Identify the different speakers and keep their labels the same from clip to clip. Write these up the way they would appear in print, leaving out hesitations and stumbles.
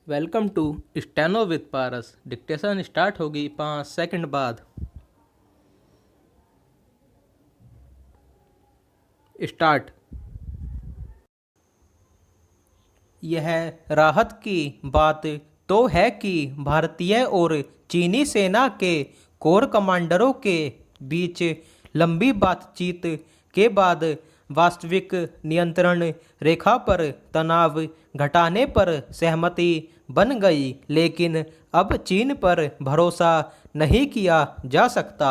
Speaker 1: Welcome to steno with Paras. Dictation start होगी 5 second बाद। Start. यह राहत की बात तो है कि भारतीय और चीनी सेना के कोर कमांडरों के बीच लंबी बातचीत के बाद वास्तविक नियंत्रण रेखा पर तनाव घटाने पर सहमति बन गई, लेकिन अब चीन पर भरोसा नहीं किया जा सकता।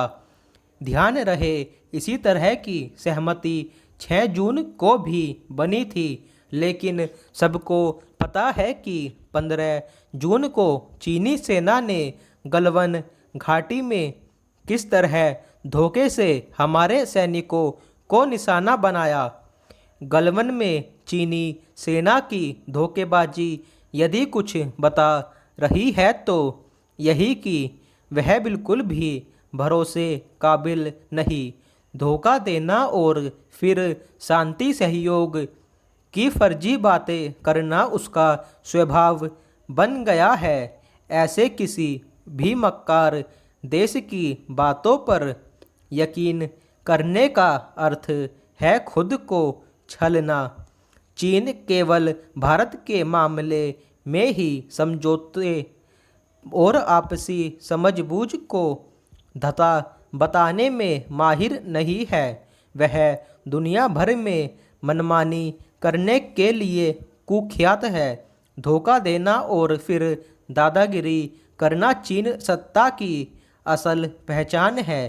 Speaker 1: ध्यान रहे, इसी तरह की सहमति 6 जून को भी बनी थी, लेकिन सबको पता है कि 15 जून को चीनी सेना ने गलवान घाटी में किस तरह धोखे से हमारे सैनिकों को निशाना बनाया। गलवान में चीनी सेना की धोखेबाजी यदि कुछ बता रही है तो यही कि वह बिल्कुल भी भरोसे काबिल नहीं। धोखा देना और फिर शांति सहयोग की फर्जी बातें करना उसका स्वभाव बन गया है। ऐसे किसी भी मक्कार देश की बातों पर यकीन करने का अर्थ है खुद को छलना। चीन केवल भारत के मामले में ही समझौते और आपसी समझबूझ को धता बताने में माहिर नहीं है, वह दुनिया भर में मनमानी करने के लिए कुख्यात है। धोखा देना और फिर दादागिरी करना चीन सत्ता की असल पहचान है।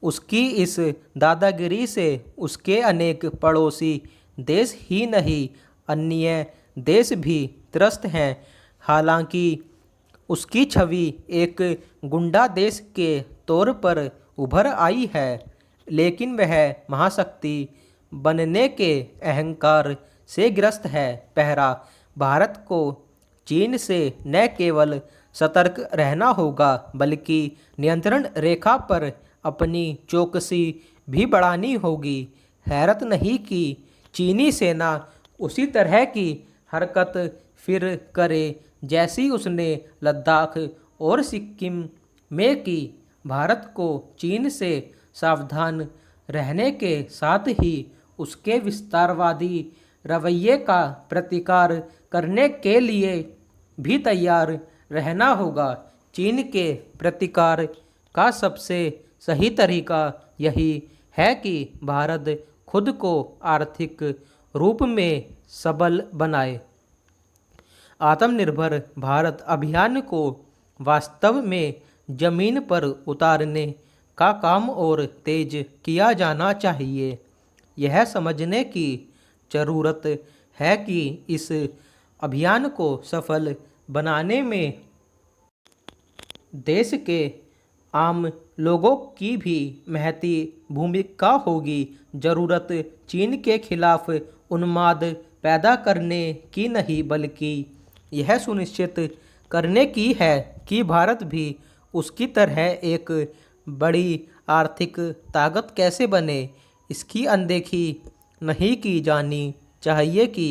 Speaker 1: उसकी इस दादागिरी से उसके अनेक पड़ोसी देश ही नहीं, अन्य देश भी त्रस्त हैं। हालांकि उसकी छवि एक गुंडा देश के तौर पर उभर आई है, लेकिन वह महाशक्ति बनने के अहंकार से ग्रस्त है। पहरा भारत को चीन से न केवल सतर्क रहना होगा, बल्कि नियंत्रण रेखा पर अपनी चौकसी भी बढ़ानी होगी। हैरत नहीं कि चीनी सेना उसी तरह की हरकत फिर करे जैसी उसने लद्दाख और सिक्किम में की। भारत को चीन से सावधान रहने के साथ ही उसके विस्तारवादी रवैये का प्रतिकार करने के लिए भी तैयार रहना होगा। चीन के प्रतिकार का सबसे सही तरीका यही है कि भारत खुद को आर्थिक रूप में सबल बनाए। आत्मनिर्भर भारत अभियान को वास्तव में जमीन पर उतारने का काम और तेज किया जाना चाहिए। यह समझने की ज़रूरत है कि इस अभियान को सफल बनाने में देश के आम लोगों की भी महती भूमिका होगी। ज़रूरत चीन के खिलाफ उन्माद पैदा करने की नहीं, बल्कि यह सुनिश्चित करने की है कि भारत भी उसकी तरह एक बड़ी आर्थिक ताकत कैसे बने। इसकी अनदेखी नहीं की जानी चाहिए कि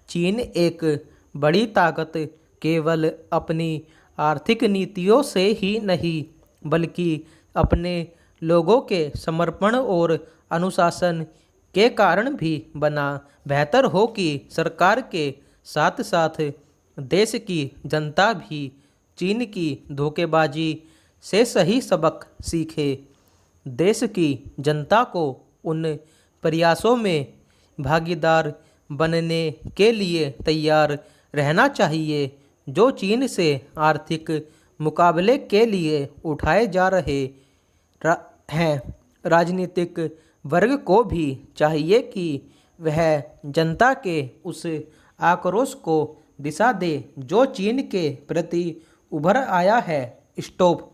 Speaker 1: चीन एक बड़ी ताकत केवल अपनी आर्थिक नीतियों से ही नहीं, बल्कि अपने लोगों के समर्पण और अनुशासन के कारण भी बना। बेहतर हो कि सरकार के साथ साथ देश की जनता भी चीन की धोखेबाजी से सही सबक सीखे। देश की जनता को उन प्रयासों में भागीदार बनने के लिए तैयार रहना चाहिए जो चीन से आर्थिक मुकाबले के लिए उठाए जा रहे हैं। राजनीतिक वर्ग को भी चाहिए कि वह जनता के उस आक्रोश को दिशा दे जो चीन के प्रति उभर आया है। स्टॉप।